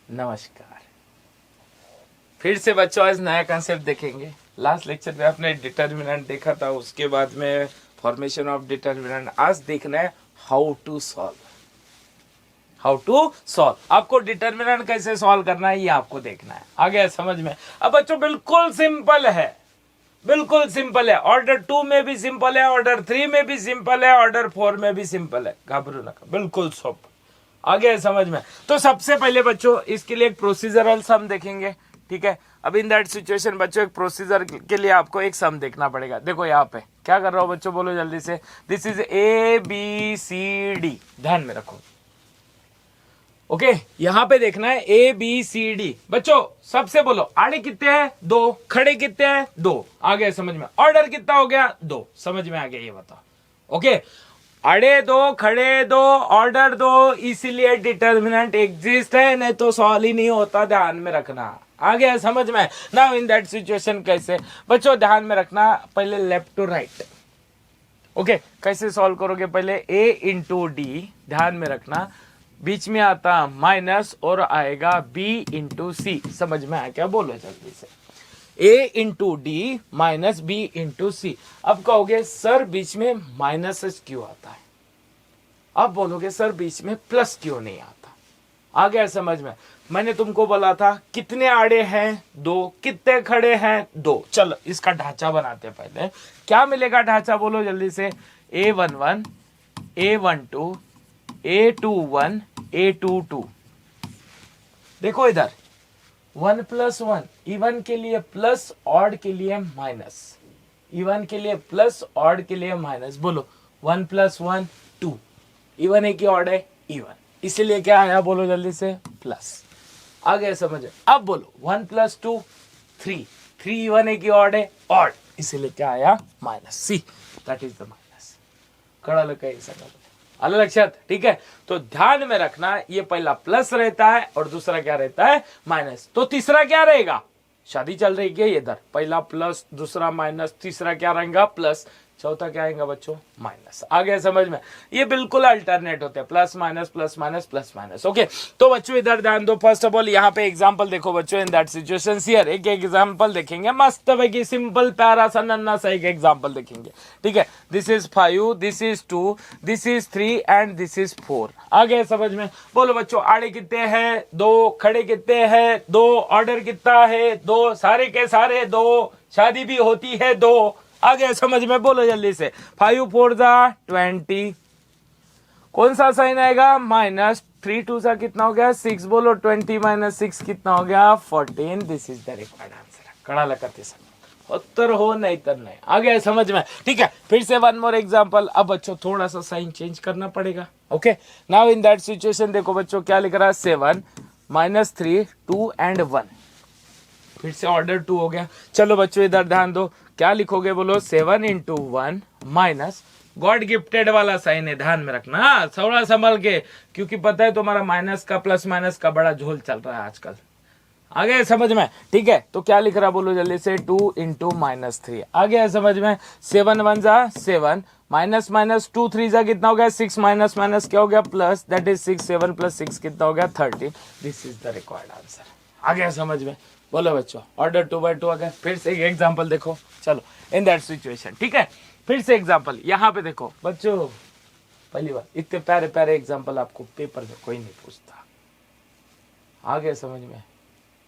नमस्कार। फिर से बच्चों आज नया कंसेप्ट देखेंगे। लास्ट लेक्चर में आपने डिटर्मिनेंट देखा था, उसके बाद में फॉर्मेशन ऑफ डिटर्मिनेंट। आज देखना है हाउ टू सॉल्व। आपको डिटर्मिनेंट कैसे सॉल्व करना है ये आपको देखना है। आ गया समझ में? अब बच्चों बिल्कुल सिंपल है, बिल्कुल सिंपल है। ऑर्डर 2 में भी सिंपल है, ऑर्डर 3 में भी सिंपल है, ऑर्डर 4 में भी सिंपल है। घबरो ना, बिल्कुल सिंपल। आगे समझ में? तो सबसे पहले बच्चों इसके लिए एक प्रोसीजरल सम देखेंगे, ठीक है। अब इन दैट सिचुएशन बच्चों एक प्रोसीजर के लिए आपको एक सम देखना पड़ेगा। देखो यहाँ पे क्या कर रहा हूं बच्चों, बोलो जल्दी से। दिस इज ABCD, ध्यान में रखो। ओके यहां पे देखना है ABCD। बच्चों सबसे बोलो आड़े कितने हैं? 2। खड़े कितने हैं? 2। आ गया समझ में? ऑर्डर कितना हो गया? 2। समझ में आ गया? ये बताओ। ओके अड़े 2, खड़े 2, ऑर्डर 2, इसीलिए डिटर्मिनेंट एग्जिस्ट है, नहीं तो सॉल्व ही नहीं होता। ध्यान में रखना। आ गया समझ में? नाउ इन दैट सिचुएशन कैसे बच्चों, ध्यान में रखना। पहले लेफ्ट टू राइट। ओके कैसे सॉल्व करोगे? पहले A इंटू डी, ध्यान में रखना, बीच में आता माइनस और आएगा B इंटू सी। समझ में आया क्या? बोलो जल्दी से। A into D minus B into C. अब कहोगे सर बीच में माइनस क्यों आता है? अब बोलोगे सर बीच में प्लस क्यों नहीं आता? आ गया समझ में? मैंने तुमको बोला था कितने आड़े हैं? 2। कितने खड़े हैं? 2। चलो इसका ढांचा बनाते हैं पहले। क्या मिलेगा ढांचा? बोलो जल्दी से। A11, A12, A21, A22। देखो इधर 1 + 1, इवन के लिए प्लस, ऑड के लिए माइनस। इवन के लिए प्लस, ऑड के लिए माइनस। बोलो 1 + 1 2। इवन है कि ऑड है? इवन, इसीलिए क्या आया? बोलो जल्दी से, प्लस। आ गया समझ? अब बोलो 1 + 2 3। 3 इवन है कि ऑड है? ऑड, इसीलिए क्या आया? Minus. See that is the minus. कड़ा काही समझ अलग लक्षात, ठीक है। तो ध्यान में रखना ये पहला प्लस रहता है और दूसरा क्या रहता है? माइनस। तो तीसरा क्या रहेगा? शादी चल रही है इधर, पहला प्लस, दूसरा माइनस, तीसरा क्या रहेगा? प्लस, चौथा क्या आएगा बच्चों? माइनस। आ गया समझ में? ये बिल्कुल अल्टरनेट होते हैं, plus minus plus minus plus minus. Okay तो बच्चों इधर ध्यान दो। फर्स्ट ऑफ ऑल यहाँ पे एग्जांपल देखो बच्चों। इन दैट सिचुएशन हियर एक एग्जांपल देखेंगे, मस्त है कि सिंपल प्यारा सा नन्ना सा एक एग्जांपल देखेंगे, ठीक है। This is 5, this is 2, this is 3 and this is 4। आ गया समझ में? बोलो बच्चों आड़े कितने हैं? 2। खड़े कितने हैं? 2। ऑर्डर कितना है? 2। सारे के सारे 2। शादी भी होती है 2। आ गया समझ में? बोलो जल्दी से। 5 4 20। कौन सा साइन आएगा? माइनस। 3 2 सा कितना हो गया? 6। बोलो 20 - 6 कितना हो गया? 14। This is the required answer. कड़ा लगाते समय उत्तर हो नहीं तर नहीं। आ गया समझ में? ठीक है फिर से वन मोर एग्जांपल। अब बच्चों थोड़ा सा साइन चेंज करना पड़ेगा। Okay now in that situation देखो बच्चों क्या लिख रहा है? 7 - 3 2 एंड 1। फिर से ऑर्डर 2 हो गया। चलो बच्चों इधर ध्यान दो, क्या लिखोगे? बोलो 7 × 1 माइनस गॉड गिफ्टेड वाला साइन है, ध्यान में रखना थोड़ा संभल के, क्योंकि पता है तुम्हारा माइनस का प्लस माइनस का बड़ा झोल चल रहा है आजकल। आ गया समझ में? ठीक है तो क्या लिख रहा बोलो जल्दी से? 2 × -3। आ गया समझ में? 7 1 7 माइनस माइनस 2 3 कितना हो गया? 6 माइनस माइनस क्या हो गया? प्लस, दैट इज 6 7 + 6 कितना हो गया? 13। This is the required answer. आ गया समझ में? बोलो बच्चों ऑर्डर 2/2 आ गया। फिर से एक एग्जांपल देखो। चलो इन दैट सिचुएशन, ठीक है फिर से एग्जांपल यहाँ पे देखो बच्चों। पहली बार इतने प्यारे प्यारे एग्जांपल आपको पेपर में कोई नहीं पूछता। आ गया समझ में?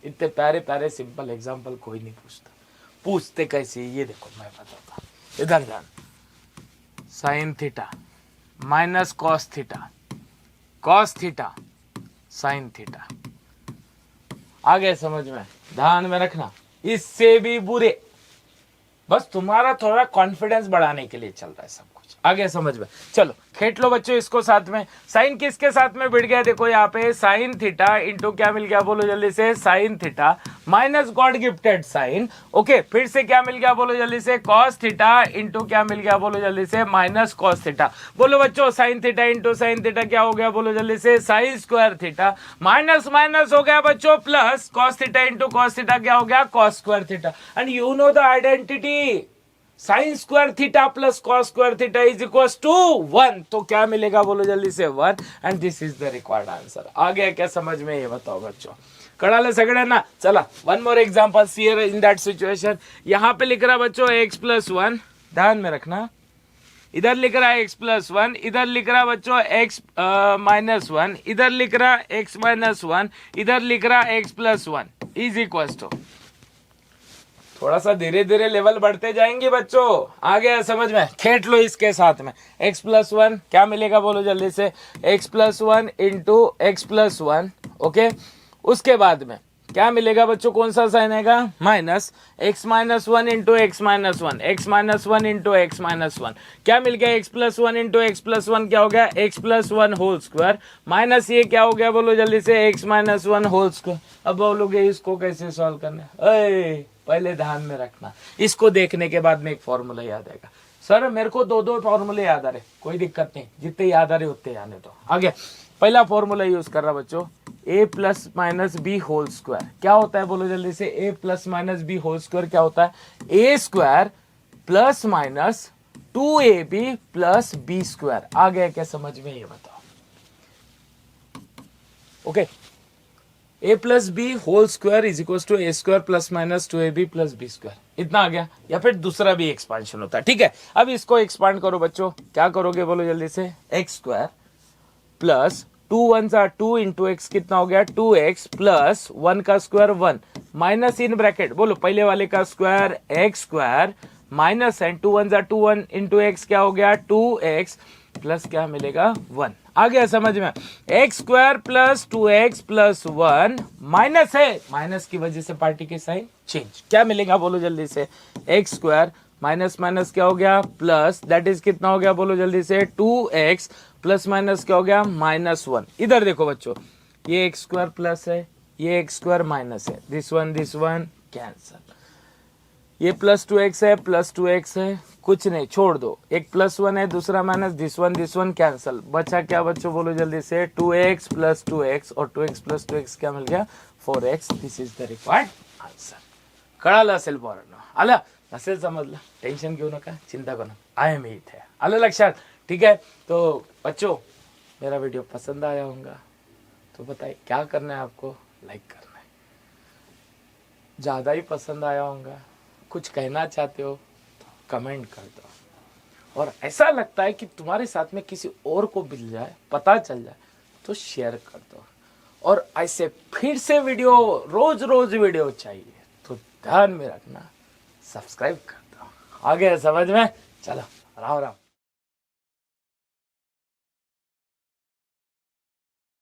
इतने प्यारे प्यारे सिंपल एग्जांपल कोई नहीं पूछता। पूछते कैसे ये देखो मैं बताता। इधर ध्यान, sine theta minus cos theta, cos theta sine theta. आ गए समझ में? ध्यान में रखना, इससे भी बुरे, बस तुम्हारा थोड़ा कॉन्फिडेंस बढ़ाने के लिए चल रहा है सब कुछ। आ गया समझ में? चलो खेट लो बच्चों इसको साथ में। साइन किसके साथ में बढ़ गया? देखो यहाँ पे साइन थीटा इंटू क्या मिल गया? बोलो जल्दी से। Sine theta minus god gifted sine. Okay फिर से क्या मिल गया? बोलो जल्दी से। कॉस थीटा इंटू क्या मिल गया? बोलो जल्दी से। Minus cos theta. बोलो बच्चों sine theta into sine theta क्या हो गया? बोलो जल्दी से। Sine square theta minus minus हो गया बच्चों plus, cos theta into cos theta क्या हो गया? Cos square theta. And you know the identity, sine square theta plus cos square theta is equal to 1, तो क्या मिलेगा बोलो जल्दी से 1, and this is the required answer. आ गया क्या समझ में, ये बताओ बच्चों, कड़ाले सगड़े ना। चला one more example here in that situation. यहाँ पे लिख रहा बच्चों x प्लस 1, ध्यान में रखना, इधर लिख रहा है x प्लस 1, इधर लिख रहा बच्चों x माइनस 1, इधर लिख रहा x माइनस 1, इधर लिख रहा x plus 1 is equal to, थोड़ा सा धीरे धीरे लेवल बढ़ते जाएंगे बच्चों, आ गया समझ में, खेट लो इसके साथ में। x प्लस 1 क्या मिलेगा बोलो जल्दी से, x plus 1 into x plus 1, okay. उसके बाद में क्या मिलेगा बच्चों, कौन सा साइन आएगा, minus x minus 1 into x minus 1, x minus 1 into x minus 1, क्या मिल गया, x plus 1 into x plus 1 क्या हो गया, x plus 1 whole square, minus ये क्या हो गया बोलो जल्दी से, x माइनस 1 होल स्क्वायर। अब बोलोगे इसको कैसे सॉल्व करना है, पहले ध्यान में रखना, इसको देखने के बाद में एक फॉर्मूला याद आएगा। सर मेरे को दो फॉर्मूले याद आ रहे, कोई दिक्कत नहीं, जितने याद आ रहे उतने आने दो। आगे पहला फॉर्मूला यूज कर रहा बच्चों, a plus minus B whole square, क्या होता है बोलो जल्दी से, a plus minus B whole square क्या होता है, a square plus minus 2ab plus B square. आ गया क्या समझ में, ये बताओ, okay. a plus B whole square is equal to a square plus minus 2ab plus B square, इतना आ गया। या फिर दूसरा भी एक्सपांशन होता है, ठीक है। अब इसको एक्सपांड करो बच्चों, क्या करोगे बोलो जल्दी से, x square plus 2 1 2 into x कितना हो गया, 2x प्लस 1 का स्क्वायर 1 माइनस इन ब्रैकेट, बोलो पहले वाले का square x square minus and 2 1 2 1 into x क्या हो गया, 2x प्लस क्या मिलेगा 1। आ गया समझ में, x square plus 2x plus 1 minus है, माइनस की वजह से पार्टी के साइन चेंज, क्या मिलेगा बोलो जल्दी से, एक्स स्क्वायर माइनस माइनस क्या हो गया प्लस, दैट इज कितना हो गया बोलो जल्दी से, 2x प्लस माइनस क्या हो गया -1। इधर देखो बच्चों, ये एक्स स्क्वायर प्लस है, ये एक्स स्क्वायर माइनस है, दिस वन कैंसल, ये प्लस 2x है, प्लस 2x है, कुछ नहीं छोड़ दो, एक प्लस 1 है दूसरा माइनस, दिस वन कैंसल, बचा क्या बच्चों बोलो जल्दी से, 2x प्लस 2x और 2x प्लस 2x क्या मिल गया, 4x। This is the required answer. कळालं असेल पोरांनो, आलं असेल समजलं, टेन्शन घेऊ नका, चिंता करू नका, आय एम इथे, आलं लक्षात, ठीक है। तो बच्चों मेरा वीडियो पसंद आया होगा तो बताइए क्या करना है आपको, लाइक करना है, ज़्यादा ही पसंद आया होगा, कुछ कहना चाहते हो तो कमेंट कर दो, और ऐसा लगता है कि तुम्हारे साथ में किसी और को मिल जाए, पता चल जाए तो शेयर कर दो, और ऐसे फिर से वीडियो रोज रोज वीडियो चाहिए तो ध्यान में रखना, सब्सक्राइब कर दो। आ गया समझ में, चलो राम राम।